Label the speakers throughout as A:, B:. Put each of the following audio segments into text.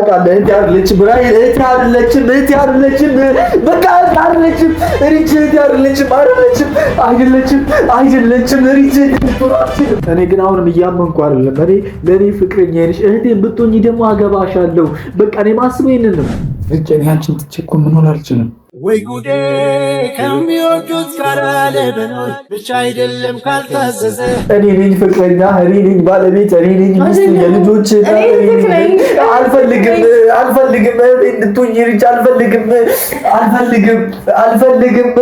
A: ታውቃለህ። እህቴ አይደለችም ራሔል፣ እህቴ አይደለችም። በቃ አይደለችም። ሪች እህቴ አይደለችም። ሪች እኔ ግን አሁንም እያመንኩ አይደለም። ለእኔ ፍቅረኛ ነሽ። እህቴን ብትሆኚ ደግሞ አገባሻለሁ። በቃ እኔ ማስበው ይሄንን ነው።
B: ሪች እኔ አንቺን ትቼ እኮ መኖር አልችልም።
C: ወይ ጉዴ ከሚወዱት ጋር ለመኖር ብቻ አይደለም ካልታዘዘ።
A: እኔ ነኝ ፍቅረኛ፣ እኔ ነኝ ባለቤት፣ እኔ ነኝ ሚስት፣ የልጆች አልፈልግም እንድትሆኝ ሪች አልፈልግም።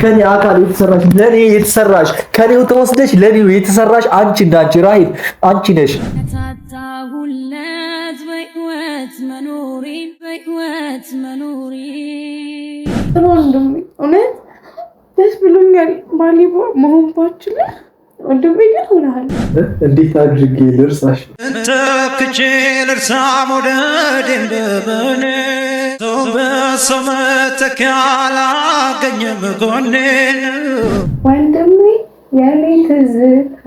A: ከኔ አካል የተሰራሽ ለኔ የተሰራሽ ከኔው ተወስደሽ ለኔው የተሰራሽ አንቺ እንዳንቺ ራሔል አንቺ ነሽ።
D: ታታሁለት በህይወት መኖሪ
E: ወንድሜ እውነት ደስ ብሎኛል። ባሌ መሆን ባችል ወንድሜ ግን ሆነሃል።
A: እንዴት አድርጌ ልርሳሽ?
C: እንተክቼ ልርሳ መውደድ እንደበኔ ሰው በሰው መተኪያ አላገኘም ጎኔን።
E: ወንድሜ የኔ ትዝታ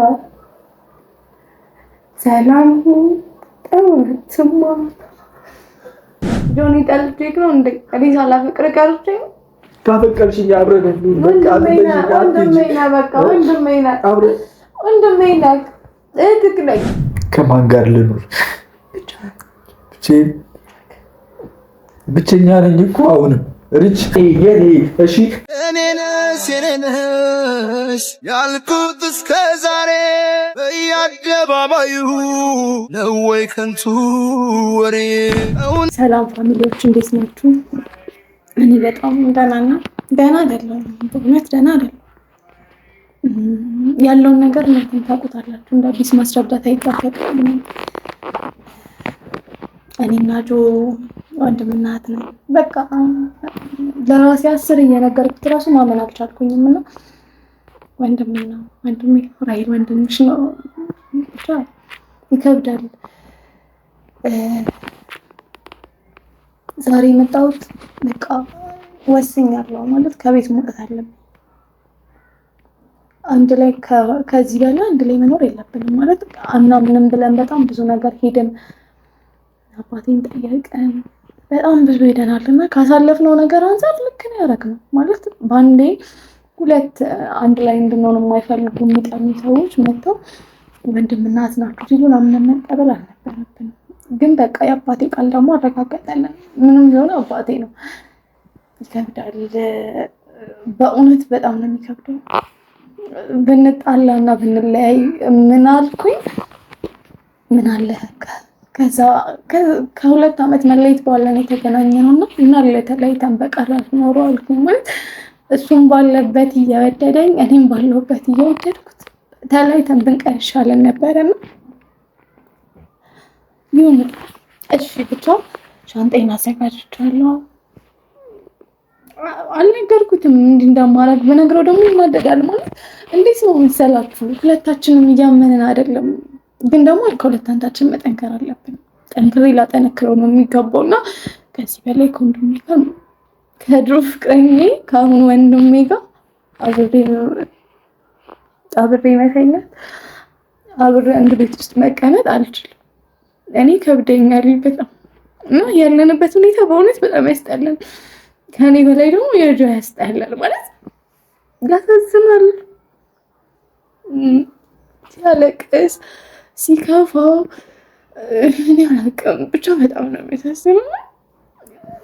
E: ሰላም ጠውትማ ጆኒ ጠልቼክ ነው እንዴ? እኔ ሳላፈቅር ቀርቼ
A: ካፈቀርሽኝ አብረን እንኑር።
E: በቃ ወንድሜ ነህ። እህትህ ነኝ።
A: ከማን ጋር ልኑር? ብቸኛ ነኝ እኮ አሁንም ሪች የኔ እሺ
C: እኔነሽ ያልኩት እስከ ዛሬ በየአደባባዩ ነው ወይ ከንቱ ወሬ።
E: ሰላም ፋሚሊዎች እንዴት ናችሁ? እኔ በጣም ደህና አይደለም። በእውነት ደህና አይደለም። ያለውን ነገር እናንተም ታውቁታላችሁ። እንደ አዲስ ማስረዳት አይጠበቅም። እኔና ጆ ወንድምና እህት ነው። በቃ ለራሴ 10 እየነገርኩት እራሱ ማመን አልቻልኩኝም። እና ወንድሜ ራሔል ወንድምሽ ነው። ብቻ ይከብዳል። ዛሬ የመጣሁት በቃ ወስኛለሁ ማለት ከቤት መውጣት አለብኝ። አንድ ላይ ከዚህ በላይ አንድ ላይ መኖር የለብንም ማለት አናምንም ብለን በጣም ብዙ ነገር ሄደን አባቴን ጠየቀን በጣም ብዙ ሄደናል እና ካሳለፍነው ነገር አንፃር ልክ ነው ያደረግነው ማለት በአንዴ ሁለት አንድ ላይ እንድንሆን የማይፈልጉ የሚጠሉ ሰዎች መጥተው ወንድምና እህት ናችሁ ሲሉን አምነን መቀበል አልነበረብንም። ግን በቃ የአባቴ ቃል ደግሞ አረጋገጠልን። ምንም ቢሆን አባቴ ነው። ይከብዳል በእውነት በጣም ነው የሚከብደው። ብንጣላና ብንለያይ ምን አልኩኝ ምን አለ ከዛ ከ2 ዓመት መለየት በኋላ ነው የተገናኘነውና እና ለተለያይተን በቀራር ኖሮ አልኩኝ ማለት እሱም ባለበት እየወደደኝ እኔም ባለሁበት እየወደድኩት ተለያይተን ብንቀር ይሻለን ነበረና ይሁን እሺ ብቻ ሻንጣዬን አዘጋጅቻለሁ። አልነገርኩትም እንዲህ እንደማደርግ ብነግረው ደግሞ ይናደዳል። ማለት እንዴት ነው መሰላችሁ ሁለታችንም እያመንን አይደለም። ግን ደግሞ ከሁለት አንዳችን መጠንከር አለብን። ጠንክሬ ላጠነክረው ነው የሚገባውና ከዚህ በላይ ከወንድሜ ጋር ከድሮ ፍቅረኛዬ ከአሁን ወንድሜ ጋር አብሬ መተኛት አብሬ አንድ ቤት ውስጥ መቀመጥ አልችልም። እኔ ከብደኛል በጣም እና ያለንበት ሁኔታ በእውነት በጣም ያስጠላል። ከኔ በላይ ደግሞ የጆ ያስጠላል ማለት ያሳዝናል። ሲያለቅስ ሲከፋው እኔ አላውቅም ብቻ በጣም ነው የሚያሳዝነው።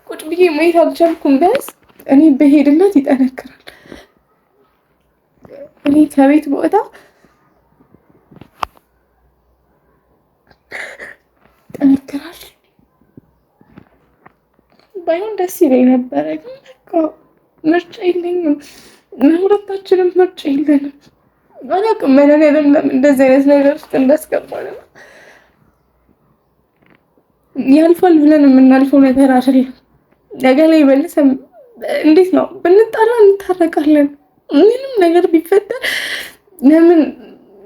E: ቁጭ ብዬ ማየት አልቻልኩም። ቢያንስ እኔ በሄድነት ይጠነክራል። እኔ ከቤት ቦታ ይጠነክራል። ባይሆን ደስ ይለኝ ነበረ፣ ግን በቃ ምርጫ የለኝም። ሁለታችንም ምርጫ የለንም። አላውቅም መድኃኒዓለም ለምን እንደዚህ አይነት ነገር ውስጥ እንዳስገባን። ያልፋል ብለን የምናልፈው ነገር አይደለም። ነገ ላይ መልሰን እንዴት ነው ብንጣላ እንታረቃለን። ምንም ነገር ቢፈጠር ለምን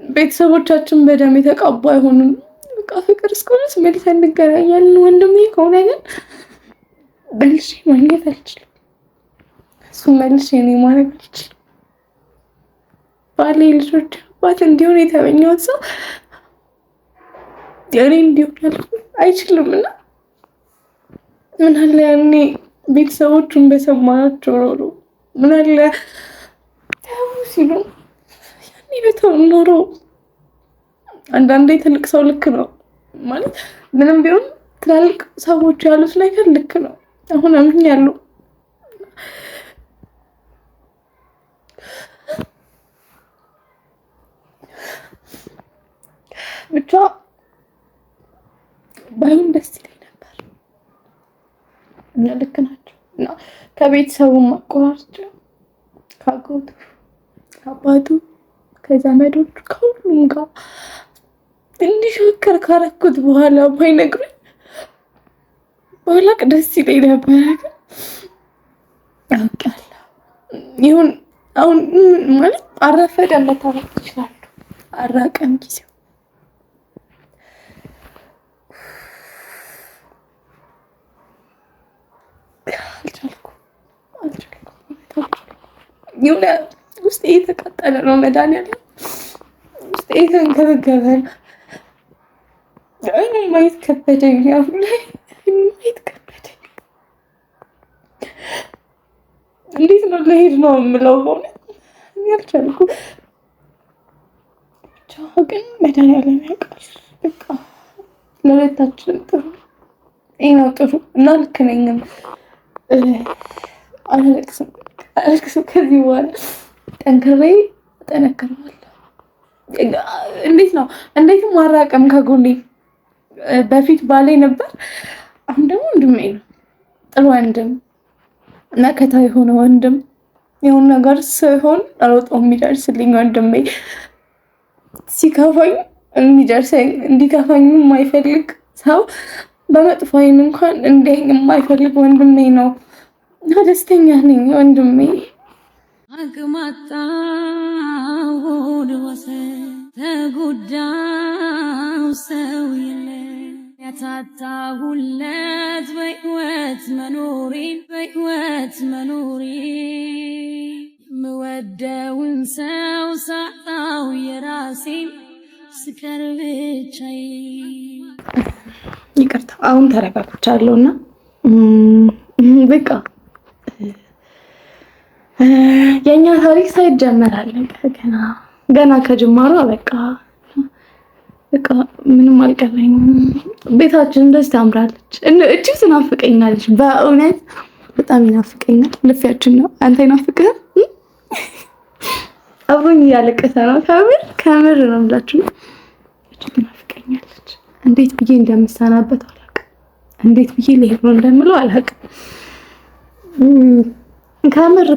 E: ቤተሰቦቻችን በደም የተቃቡ አይሆኑም? በቃ ፍቅር እስከሆነስ መልሰን እንገናኛለን። ወንድሜ ከሆነ ግን መልሼ ማግኘት አልችልም። እሱ መልሼ እኔ ማድረግ አልችልም። ባሌ ልጆች አባት እንዲሆን የተመኘሁት ሰው የእኔ እንዲሆን አይችልም እና ምን አለ ያኔ ቤተሰቦቹን በሰማናቸው ኖሮ ምን አለ ተው ሲሉ ያኔ በተው ኖሮ። አንዳንዴ ትልቅ ሰው ልክ ነው ማለት ምንም ቢሆን ትላልቅ ሰዎች ያሉት ነገር ልክ ነው። አሁን አምኛለሁ። ብቻ ባይሆን ደስ ይለኝ ነበር። እና ልክ ናቸው እና ከቤተሰቡ ማቆራረጥ ከአጎቱ ከአባቱ ከዘመዶቹ ከሁሉም ጋር እንዲሾከር ካረኩት በኋላ ባይነግሩኝ ባላቅ ደስ ይለኝ ነበር። ግን አውቃለሁ ይሁን አሁን ማለት አረፈደ መታረቅ ይችላል። አራቀም ጊዜው አልቻልኩም። የሆነ ውስጤ የተቃጠለ ነው። መድኃኒዓለም ውስጤ የተንገበገበ ነው። አይኔን ማየት ከበደኝ። አሁን ላይ ማየት ከበደኝ። እንዴት ነው ልሄድ ነው የምለው? በእውነት እኔ አልቻልኩም። ብቻ ግን መድኃኒዓለም ያውቃል። በቃ ለሁለታችንም ጥሩ ይሄ ነው ጥሩ እና ልክ ነኝም። አላለቅስም ከዚህ በኋላ ጠንክሬ እጠነክረዋለሁ። እንዴትም አራቀም ከጎኔ። በፊት ባሌ ነበር፣ አሁን ደግሞ ወንድሜ ነው። ጥሩ ወንድም፣ መከታ የሆነ ወንድም፣ የሆነ ነገር ሲሆን ሮጦ የሚደርስልኝ ወንድሜ፣ ሲከፋኝ የሚደርሰኝ፣ እንዲከፋኝ የማይፈልግ ሰው፣ በመጥፎ ዓይን እንኳን እንዲያየኝ የማይፈልግ ወንድሜ ነው እና ደስተኛ ነኝ ወንድሜ።
D: አቅማጣው ሆድ ወሰን ተጎዳው ሰው የለ ያታታሁለት በሕይወት መኖሬ ምወደውን ሰው ሳጣው የራሴን ስቀር ብቻዬ።
E: ይቅርታ አሁን ተረጋግቻለሁና በቃ የኛ ታሪክ ሳይጀመር ገና ከጅማሯ በቃ ምንም አልቀረኝም። ቤታችን እንደዚህ ታምራለች። እቺ ትናፍቀኛለች፣ በእውነት በጣም ይናፍቀኛል። ልፊያችን ነው። አንተ ይናፍቅህ? አብሮኝ እያለቀሰ ነው። ከምር ነው የምላችሁ። እቺ ትናፍቀኛለች። እንዴት ብዬ እንደምሰናበት አላውቅም። እንዴት ብዬ ልሄድ ነው እንደምለው አላውቅም።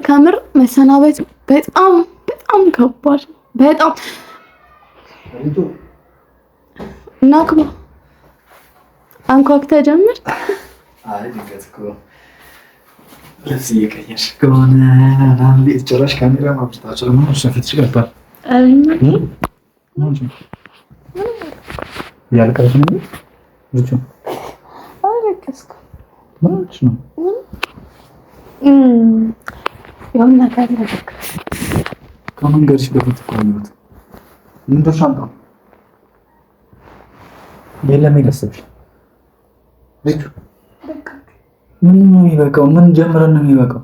E: ከምር መሰናበት በጣም ከባድ ነው። በጣም እናክሞ አንኳኩተህ ጀምር።
A: አይ ድንገት እኮ ልብስ እየቀየርሽ ከሆነ ቤት ጭራሽ ካሜራ ማብራታቸው ደግሞ ሸፍት ይገባል። ያልቀረሽ ነው ልጁ
E: አለቀስኩ
A: ማለት ነው።
E: የሆነ ነገር
A: ከመንገድሽ በፊት እኮ ነው ምን ተሻምጣው የለም ይደስብሽ ልጁ
E: በቃ
A: ምን ነው የሚበቃው? ምን ጀምረን ነው የሚበቃው?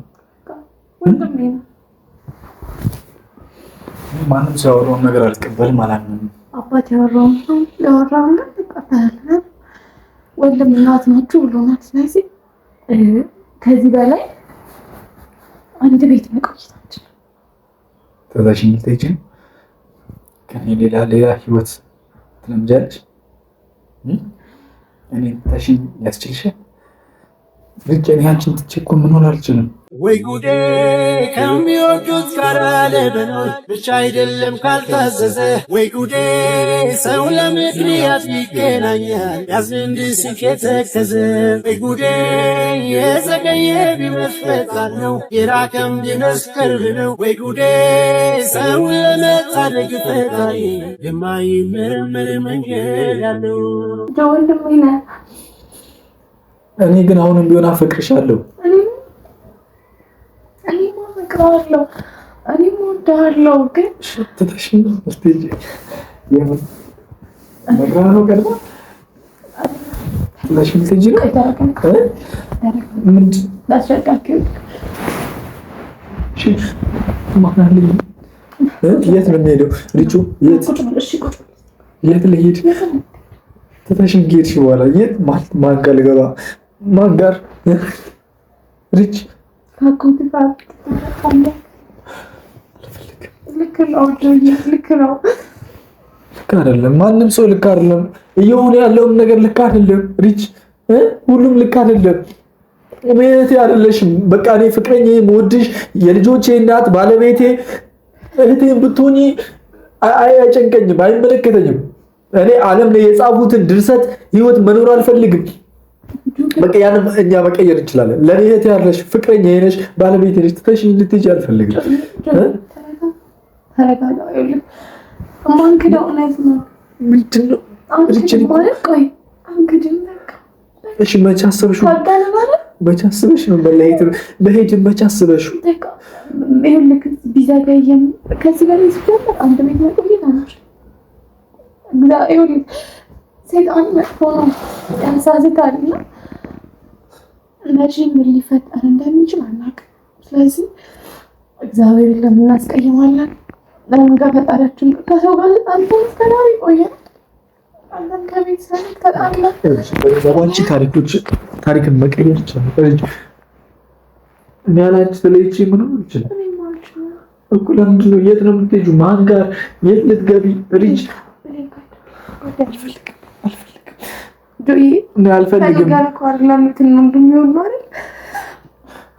A: ማንም ሲያወራውን ነገር አልቀበልም አላምንም።
E: አባት ያወራውን ተቀበል። ወንድም እናት ናችሁ ብሎናል። ስለዚህ ከዚህ በላይ አንድ ቤት መቆየታችን
A: ተዛሽኝ ልትሄጂ ከኔ ሌላ ህይወት ትለምጃለሽ። እኔ ታሽኝ ያስችልሻል። ልጅ እኔ አንቺን ትቼ እኮ መኖር አልችልም።
C: ወይ ጉዴ ከሚወዱት ጋር ለመኖር ብቻ አይደለም ካልታዘዘ። ወይ ጉዴ ሰው ለምክንያት ይገናኛል ያዝን እንዲስቅ የተከዘ። ወይ ጉዴ የዘገየ ቢመስል ፈጣን ነው የራቀም ቢመስል ቅርብ ነው። ወይ ጉዴ ሰው ለመታደግ ፈጣሪ የማይመረመር መንገድ አለው።
E: ወንድሜ ነህ።
A: እኔ ግን አሁንም ቢሆን አፈቅርሻለሁ።
E: እኔም እወድሃለሁ። ግን
A: ትተሽኝ ስቴጅ ነግራ ነው ቀድማ ትተሽኝ ልትሄጂ ነው። የት ነው የምሄደው? ሪቹ የት ልሄድ? ትተሽኝ ከሄድሽ በኋላ የት ማን ጋር ልገባ? ማን ጋር? ሪች ልክ አይደለም። ማንም ሰው ልክ አይደለም። እየሆነ ያለውም ነገር ልክ አይደለም። ሪች ሁሉም ልክ አይደለም። እህቴ አይደለሽም። በቃ እኔ ፍቅረኛ የምወድሽ የልጆቼ እናት ባለቤቴ እህቴን ብትሆኚ አይጨንቀኝም፣ አይመለከተኝም። እኔ ዓለም ላይ የጻፉትን ድርሰት ህይወት መኖር አልፈልግም። በቃ ያንን እኛ መቀየር እንችላለን። ለኔ እህቴ ያለሽ ፍቅረኛ ነሽ፣ ባለቤቴ ነሽ። ትተሽኝ ልትሄጂ አልፈልግም። ምንድን ነው እሺ? መቼ አሰብሽው? ነው በሄድ መቼ አሰብሽው?
E: ቢዘገይም ከዚህ በላይ ሲጀምር አንድ ቤት መቆየት አንችል። ሴጣን መጥፎ ነው፣ ያንሳዝታልና መቼ ምን ሊፈጠር እንደሚችል አናውቅም። ስለዚህ እግዚአብሔር ለምን እናስቀይማለን? ለምን ከፈጣሪያችን ከሰው ጋር አንተን እስከዛሬ ቆየን። አንተን ከቤት ሰንት ተጣላ
A: በባንቺ ታሪክን መቀየር ይችላል። እኔ ያላንቺ ስለይቺ ምን ነው ይችላል እኮ። ለምንድን ነው የት ነው የምትሄጂው? ማን ጋር የት ልትገቢ? ሪች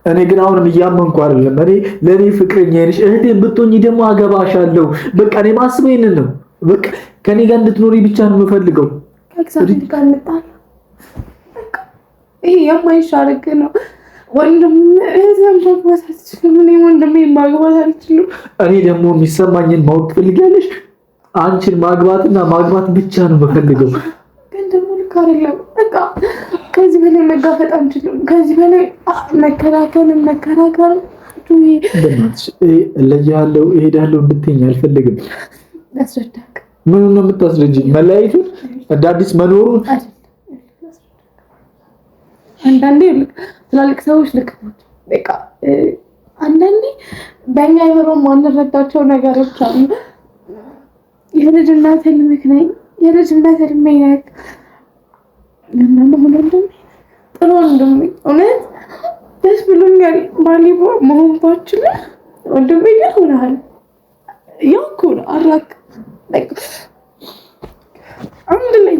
A: እኔ ግን አሁንም እያመንኩ አይደለም። ለእኔ ፍቅረኛ ነሽ፣ እህቴን ብትሆኚ ደግሞ አገባሻለሁ። በቃ እኔ ማስበው ይሄንን ነው። በቃ ከኔ ጋር እንድትኖሪ ብቻ ነው የምፈልገው።
E: ከእግዚአብሔር ጋር እንጣላ። በቃ ይሄ የማይሻል ህግ ነው። ወንድም እህቴን ማግባት አልችልም፣ እኔ ወንድሜን ማግባት አልችልም።
A: እኔ ደግሞ የሚሰማኝን ማወቅ ትፈልጊያለሽ? አንቺን ማግባትና ማግባት ብቻ ነው የምፈልገው።
E: ግን ደግሞ ልክ አይደለም። በቃ ከዚህ በላይ መጋፈጥ አንችልም። ከዚህ በላይ መከራከርም
A: እለያለሁ እሄዳለሁ እንድትይኝ አልፈልግም።
E: ያስረዳክ
A: ምን ነው የምታስረጂኝ? መለያየቱን እንደ አዲስ መኖሩን።
E: አንዳንዴ ትላልቅ ሰዎች ልክ ናቸው። በቃ አንዳንዴ በእኛ አይምሮ ማንረዳቸው ነገሮች አሉ። የልጅነት ህልምህ ነኝ፣ የልጅነት ህልሜ ነህ። ጥሩ ወንድሜ፣ እውነት ደስ ብሎኛል። ባሊቦ መሆን ባችል ወንድሜ ግን ሆነሃል። ያው እኮ ነው አራክ አንድ ላይ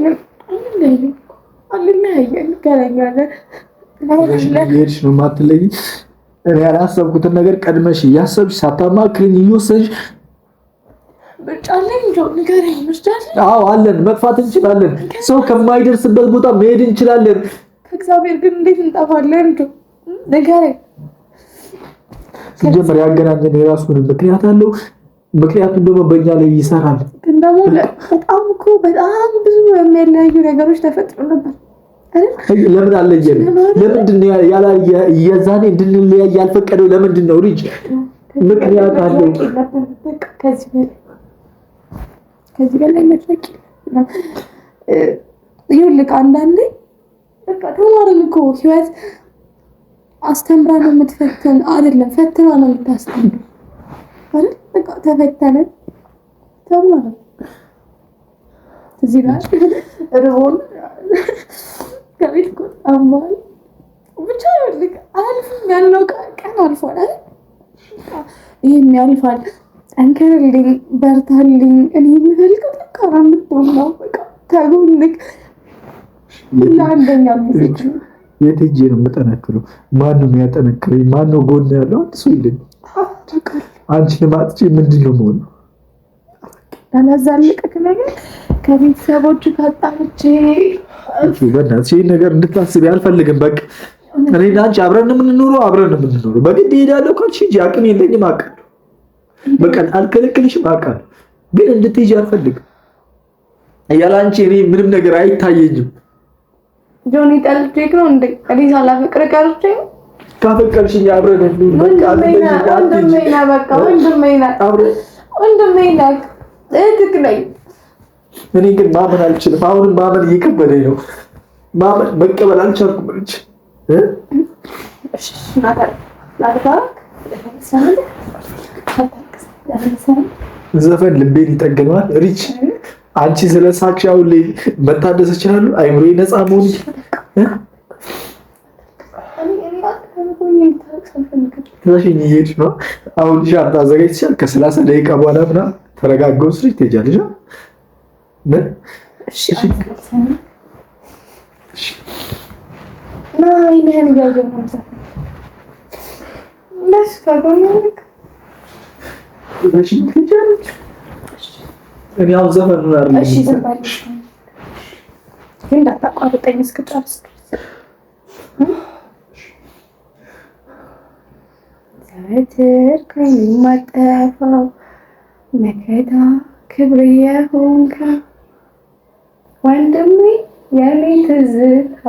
A: ሄድሽ ነው የማትለይ። እኔ ያላሰብኩትን ነገር ቀድመሽ እያሰብሽ ሳታማክሪኝ እየወሰንሽ አዎ አለን። መጥፋት እንችላለን። ሰው ከማይደርስበት ቦታ መሄድ እንችላለን።
E: ከእግዚአብሔር ግን እንዴት እንጠፋለን? ንገረኝ።
A: ሲጀመር ያገናኘን የራሱን ምክንያት አለው። ምክንያቱም ደግሞ በእኛ ላይ ይሰራል።
E: ግን ደግሞ በጣም ብዙ የሚያለያዩ ነገሮች ተፈጥሮ ነበር።
A: ለምን አለየን? ለምንድን ነው የዛኔ እንድንለያይ ያልፈቀደው? ለምንድን ነው? ልጅ ምክንያት አለው። ከዚህ በላይ መጥለቅ ይኸውልህ፣ አንዳንዴ በቃ ተማርን እኮ ህይወት አስተምራ ነው የምትፈትን አይደለም፣ ፈትና ነው የምታስተምር አይደል? በቃ ተፈተነ ተማረ። እዚህ ጋር ርቦን ከቤት እኮ አማል ብቻ ይኸውልህ፣ አልፎም ያለው ቀን አልፏል አይደል? ይሄም ያልፋል። ጠንክርልኝ፣ በርታልኝ። እኔ የምፈልገው ጠንካራ እንድትሆን ነው። በቃ ከጎንክ ለአንደኛ ሙዚክ የት ሄጄ ነው የምጠነክረው? ማን ነው የሚያጠነክረኝ? ማን ነው ጎን ያለው? አንድ ሰው የለኝም። አንቺን ማጥቼ ምንድን ነው የምሆነው?
E: ያላዛልቅክ ነገር ከቤተሰቦች ካጣርቼ
A: በእናትሽ ይህን ነገር እንድታስቢ አልፈልግም። በቃ እኔ እና አንቺ አብረን የምንኖረው በግድ እሄዳለሁ ካልሽ ሂጂ። አቅም የለኝም አውቃለሁ። በቃ አልከለክልሽም አውቃለሁ። ግን እንድትሄጂ አልፈልግም። ያለ አንቺ እኔ ምንም ነገር አይታየኝም።
E: ጆኒ ጠልቼክ ነው እንዴ? እኔ ሳላፈቅር ቀርቼ ነው?
A: ካፈቀርሽኝ አብረን እንኑር። በቃ
E: ወንድሜ ነህ። ትክክለኝ።
A: እኔ ግን ማመን አልችልም። አሁንም ማመን እየከበደኝ ነው። ማመን መቀበል አልቻልኩም። ዘፈን ልቤን ይጠግነዋል። ሪች አንቺ ስለሳቅሽ አሁን ላይ መታደስ ይችላል። አይምሮ ነፃ መሆን ይችላል። ትንሽኝ እየሄድሽ ነው አሁን ሻንጣ አዘጋጅተሻል። ከ30 ደቂቃ በኋላ ምናምን ተረጋግተሽ ልጅ ትሄጃለሽ። እኔ አሁን ዘፈኑን አይደለም
E: እንዳታቋርጠኝ እስክጨርስ ዘወትር ከሚማጠፋው መከታ ክብር የሆንከ ወንድሜ የኔ ትዝታ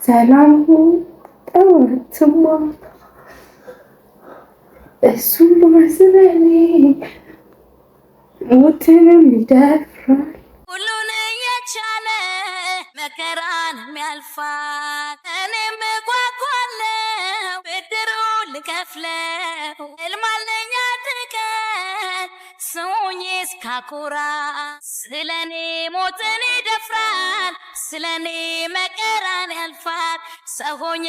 E: ሰላም ጠዋትማ እሱ ማስበኔ ሞትንም ይደፍራል
D: ሁሉን የቻለ መከራን የሚያልፋት እኔም ጓጓለው ብድሩ ልከፍለው እልማለኛ ድቀን ሰውኜ እስካኮራ ስለኔ ሞትን ይደፍራል ስለኔ መከራን ያልፋል ሰውኜ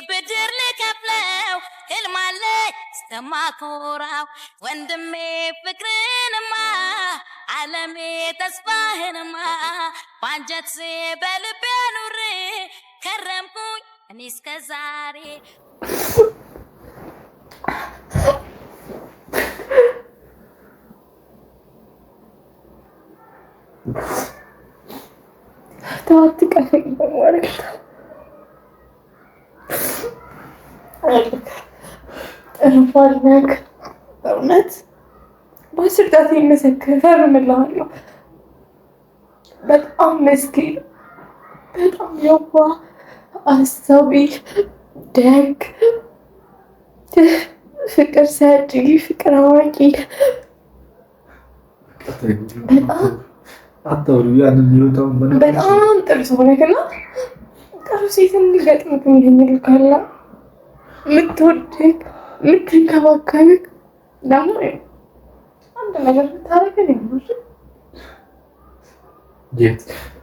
D: ብድር ልከፍለው እልማለኝ እስከማኮራው ወንድሜ ፍቅርንማ ዓለሜ ተስፋህንማ ባንጀት በልቤ ኑሬ ከረምኩኝ እኔ እስከ ዛሬ
E: ተዋት ቀፈኝ በማለት ጥሩፋልነክ በእውነት በስርጣት የመሰከረ እምልሃለሁ። በጣም መስኪን፣ በጣም የዋህ አሳቢ፣ ደግ፣ ፍቅር ሰጪ፣ ፍቅር አዋቂ በጣም ጥሩ ሰው ነህ እና ጥሩ ሴት እንዲገጥምህ የሚል ካለ የምትወድህ የምትንከባከብህ ደግሞ አንድ ነገር ብታረገን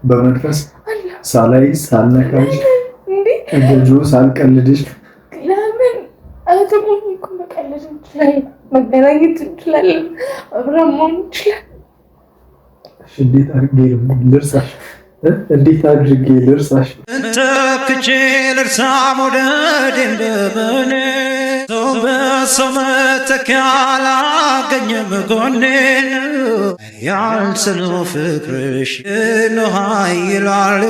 A: በመንፈስ ሳላይ ሳልነካሽ እንደጆ ሳልቀልድሽ
E: ለምን አለተሞኝ እኮ መቀለድ እንችላለን፣ መገናኘት እንችላለን፣ አብረን መሆን እንችላለን።
A: እንዴት አድርጌ ልርሳሽ? እንዴት አድርጌ ልርሳሽ?
C: እንተክቼ ልርሳ መውደድ እንደምን ሰው በሰው መተኪያ አላገኘም ጎኔን ያልስነው ፍቅርሽ እንሃ ይላል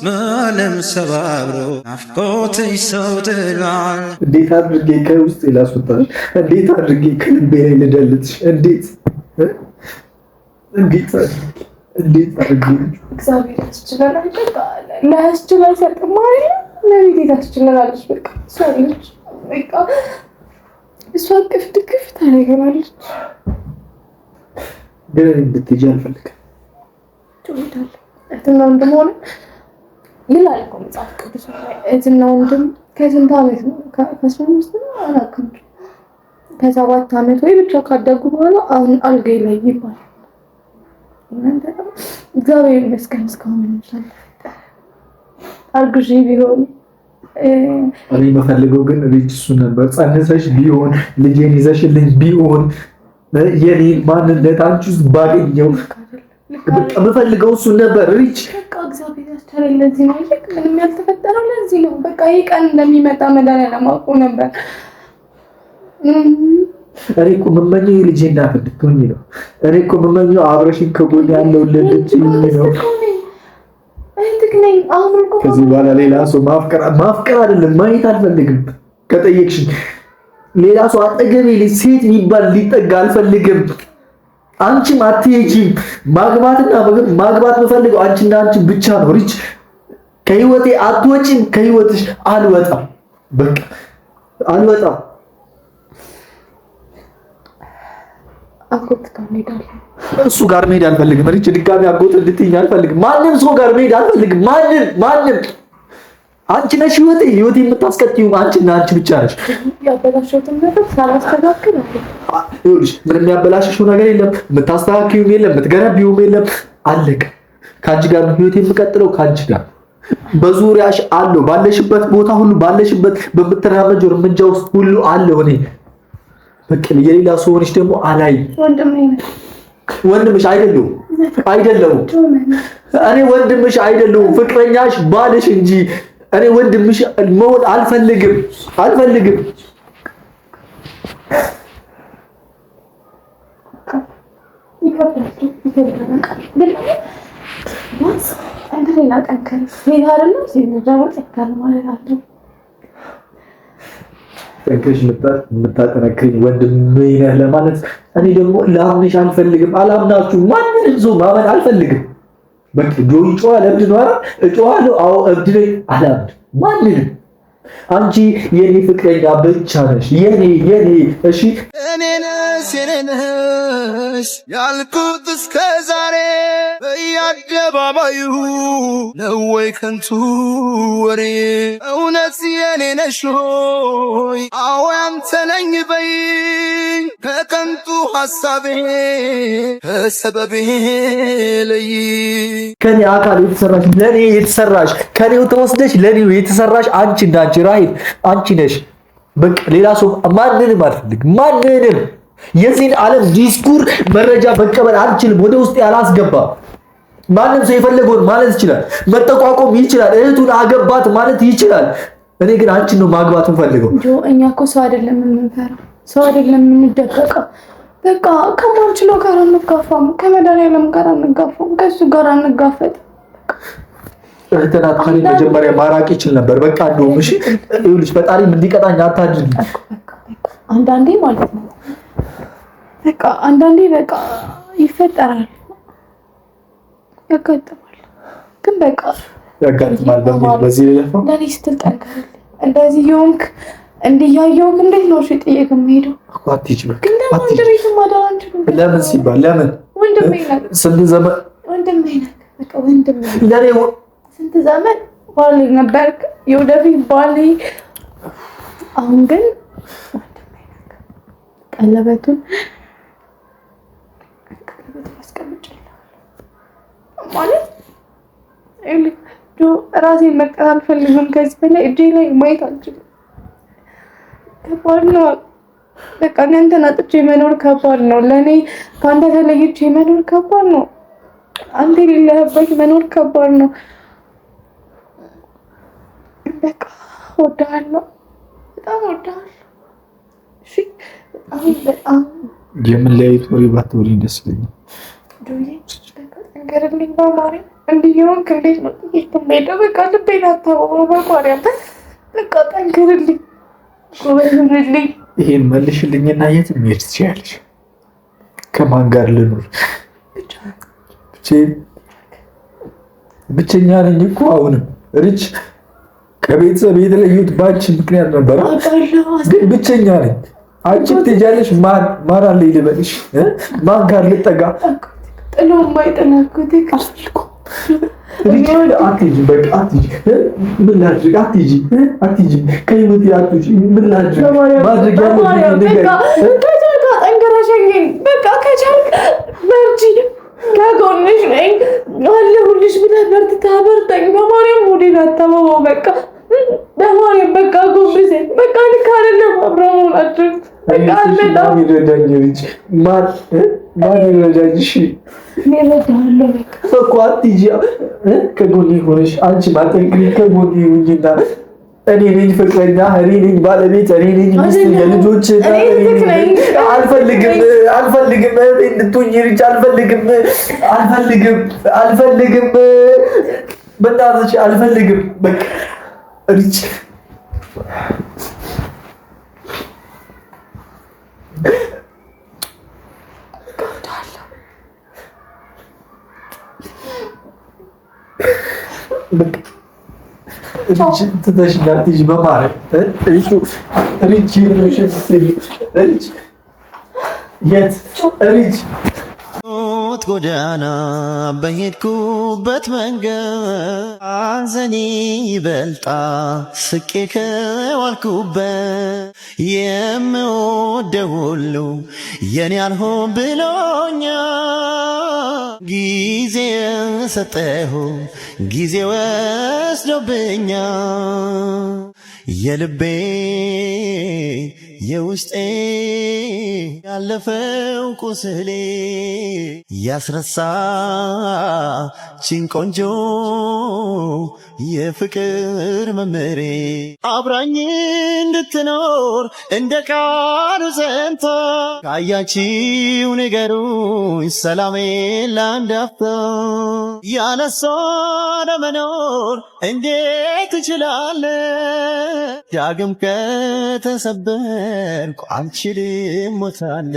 C: ምንም ሰባብሮ ናፍቆትሽ ሰው ትላል።
A: እንዴት አድርጌ ከውስጥ ላስወጣሽ? እንዴት አድርጌ ከልቤ ላይ ልደልትሽ? እንዴት አድርጌ
E: እግዚአብሔር ያስችለናል። በቃ ላያስችለን ሰጥማ ለቤት ታስችለናለች። በቃ እሷ ነች። በቃ እሷ ቅፍ ድግፍ ታደርገናለች።
A: ግን እንድትሄጂ አልፈልግም።
E: ትወዳለህ እህትና ወንድም ሆነ ይላል እኮ መጽሐፍ ቅዱስ ላይ እህትና ወንድም ከስንት ዓመት ነው? ከ15 ነው አላውቅም። ከ7 ዓመት ወይ ብቻ ካደጉ በኋላ አሁን አልጋ ላይ ይባላል። እግዚአብሔር ይመስገን እስካሁን እንችላለን። አርግዢ ቢሆን
A: እኔ የምፈልገው ግን ልጅ እሱ ነበር። ጸንሰሽ ቢሆን ልጄን ይዘሽልኝ ቢሆን የኔን ማንነት አንቺ ውስጥ ባገኘው በቃ የምፈልገው እሱ ነበር። ሪች
E: በቃ እግዚአብሔር ያስቻለኝ ለዚህ ነው። ምንም ያልተፈጠረው ለዚህ ነው። በቃ ይሄ ቀን እንደሚመጣ መድኃኒዓለም አውቆ ነበር።
A: እኔ እኮ የምመኘው የልጄ እናት እንድትሆኚ ነው። እኔ እኮ የምመኘው አብረሽኝ ከጎን ያለው ልጅ ነው። ከዚህ በኋላ ሌላ ሰው ማፍቀር አይደለም ማየት አልፈልግም። ከጠየቅሽኝ ሌላ ሰው አጠገቤ ሴት የሚባል ሊጠጋ አልፈልግም። አንቺም አትሄጂም። ማግባት የምፈልገው አንቺና አንቺ ብቻ ነው። ሪች ከህይወቴ አትወጪም። ከህይወትሽ አልወጣም። በቃ አልወጣም።
E: አጎት ጋር እንሄዳለን።
A: እሱ ጋር መሄድ አልፈልግም። ሪች ድጋሚ አጎት እንድትይኝ አልፈልግም። ማንም ሰው ጋር መሄድ አልፈልግም። ማንም አንቺ ነሽ ህይወቴ የምታስቀጥዩ አንቺና አንቺ ብቻ ነሽ።
E: ያበላሽሁትን ነገር ሳላስተካክል
A: ይኸውልሽ ምንም ያበላሽሽው ነገር የለም፣ የምታስተካክዩም የለም፣ የምትገነቢውም የለም። አለቀ። ከአንቺ ጋር ነው ህይወቴ የምቀጥለው፣ ከአንቺ ጋር በዙሪያሽ አለው። ባለሽበት ቦታ ሁሉ ባለሽበት በምትራመጂው እርምጃ ውስጥ ሁሉ አለው። እኔ በቃ የሌላ ሰው ሆነሽ ደግሞ አላይ። ወንድምሽ አይደለሁም። እኔ ወንድምሽ አይደለሁም፣ ፍቅረኛሽ ባልሽ እንጂ እኔ ወንድምሽ መሆን አልፈልግም። ጠንክረሽ የምታጠነክሪኝ ወንድሜ ነህ ለማለት እኔ ደግሞ ላምንሽ አልፈልግም። አላምናችሁም። ማንንም ሰው ማመን አልፈልግም። በቃ ጆይ ጮሃል፣ እብድ ነው አይደል? እጮሃለሁ። አዎ እብድ ነኝ። አላምንም ማንንም። አንቺ የኔ ፍቅረኛ ብቻ ነሽ፣ የኔ እሺ።
C: እኔ ነሽ ያልኩት እስከ ዛሬ በየአደባባዩ ነው ወይ ከንቱ ወሬ? እውነት የኔ ነሽ ሆይ? አዎ ያንተ ነኝ በይኝ፣ ከከንቱ ሐሳቤ ከሰበቤ ለይ።
A: ከኔ አካል የተሰራሽ ለኔ የተሰራሽ ከኔው ተወስደሽ ለኔው የተሰራሽ አንቺ እንዳንቺ ራይት አንቺ ነሽ። በቃ ሌላ ሰው ማንንም አልፈልግም። ማንንም የዚህን ዓለም ዲስኩር መረጃ መቀበል አልችልም። ወደ ውስጥ ያላስገባ ማንም ሰው የፈለገውን ማለት ይችላል፣ መጠቋቆም ይችላል፣ እህቱን አገባት ማለት ይችላል። እኔ ግን አንቺን ነው ማግባት እንፈልገው።
E: እኛ እኮ ሰው አይደለም የምንፈራው፣ ሰው አይደለም የምንደበቀው። በቃ ከማንችለው ጋር አንጋፋም፣ ከመድኃኒዓለም ጋር አንጋፋም፣ ከሱ ጋር አንጋፈጥ።
A: እህትና ካሊ መጀመሪያ ማራቅ ይችል ነበር። በቃ እንደውም እሺ ይኸውልሽ፣ ፈጣሪም እንዲቀጣኝ አታድርጊ።
E: አንዳንዴ ማለት ነው በቃ አንዳንዴ በቃ ይፈጠራል፣ ያጋጥማል። ግን በቃ
A: ያጋጥማል በዚህ ለፈው
E: ለኔ ስትል ጠንከር። እንደዚህ የሆንክ እንዲያየውክ እንዴት ነው እሺ ጥዬ ከመሄደው?
A: አትሂጂ በቃ
E: ግን ደግሞ እንደዚህ ማዳን አንችልም።
A: ለምን ሲባል ለምን
E: ወንድሜ ነህ፣
A: ስንት ዘመን
E: ወንድሜ ነህ፣ በቃ ወንድሜ
A: ለኔ
E: ስንት ዘመን ባል ነበርክ፣ የወደፊት ባል። አሁን ግን ወንድሜ ነህ። ቀለበቱን አስቀምጬልሃለሁ ማለት ራሴን መቅጣት አልፈልግም። ከዚህ በላይ እጄ ላይ ማየት አልችልም። ከባድ ነው። በቃ አንተን አጥቼ መኖር ከባድ ነው ለእኔ። ከአንተ ተለይቼ መኖር ከባድ ነው። አንተ የሌለህበት መኖር ከባድ ነው። በቃ እወድሃለሁ፣ በጣም እወድሃለሁ። እሺ በጣም
A: የምንለያየት ወሬ ባትወሪኝ ደስ ይለኛል።
E: ነገርልኝ በማርያም እንዲህ የሆንክ እንዴት ነው የምሄደው? በቃ ልቤን አታውቀው በማርያም በቃ ጠንክርልኝ፣ ጎበዝልኝ።
A: ይሄን መልሽልኝና የት መሄድ ትችያለሽ? ከማን ጋር ልኖር? ብቸኛ ነኝ እኮ አሁንም ሪች ከቤተሰብ የተለዩት ባንቺ ምክንያት ነበር። ግን ብቸኛ ነኝ። አንቺ ትሄጃለሽ፣ ማን አለ ልበልሽ? ማን ጋር ልጠጋ?
E: ጥሎ የማይጠናኩት
A: አትሂጂ፣ በቃ አትሂጂ። ምን ላድርግ? አትሂጂ፣ ከህይወቴ አትሂጂ። ምን ላድርግ? ማድረግ ያለብኝ ነገር
E: ከቻልክ ጠንክረሽልኝ፣ በቃ ከቻልክ በርቺ፣ ከጎንሽ ነኝ አለሁልሽ ብለህ በርትተህ አበርታኝ። በማርያም ሙዴን አታመመው። በቃ በማርያም በቃ ጎብዘኝ። በቃ ልክ አይደለም አብረን መሆናችን። በቃ አልመጣም።
A: ይረዳኝ ልጅ ማን ይረዳኝ? እሺ
E: እኔ እረዳሃለሁ። በቃ
A: እኮ አትሂጂ፣ ከጎኔ ሆነሽ አንቺ ማጠንክሪ፣ ከጎኔ ሁኚና እኔ ነኝ ፍቅረኛ፣ እኔ ነኝ ባለቤት፣ እኔ ነኝ ሚስት፣ የልጆች አልፈልግም እንድትሆኝ ሪች አልፈልግም። በእናትሽ አልፈልግም። በቃ ሪች ትተሽ እንዳትሄጂ በማርያም ሪች የት ሪች
C: ጎዳና በሄድኩበት መንገድ ሐዘኔ ይበልጣ ስቄ ከዋልኩበት የምወደው ሁሉ የኔ አልሆን ብሎኛል። ጊዜ ሰጠሁ ጊዜ ወስዶብኛል። የልቤ የውስጤ ያለፈው ቁስሌ ያስረሳችኝ ቆንጆ የፍቅር መምሬ አብራኝ እንድትኖር እንደ ቃሉ ጸንታ ካያችው ንገሩኝ ሰላሜ ለአንድ አፍታ ያለሷ ለመኖር እንዴት ትችላለ ዳግም ከተሰበርኩ አልችልም ሞታለ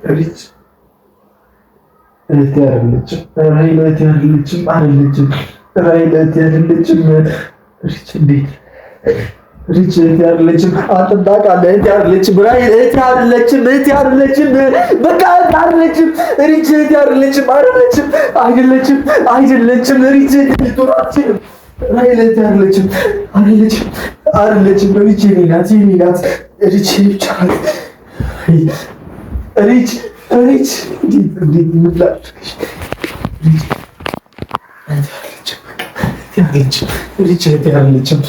A: ሪች እህቴ አይደለችም። ራይ እህቴ አይደለችም። ራይ እህቴ አይደለችም። ሪች እንዴት ሪች እህቴ አይደለችም። አጥባቃለህ እህቴ አይደለችም። ራይ እህቴ አይደለችም። በቃ አይደለችም። ሪች እህቴ አይደለችም። ሪች ልትወራችን ራይ እህቴ አይደለችም። ሪች የኔ ናት። ሪች ብቻ ሪች እንዴት ምላሽ ሪች ያለችም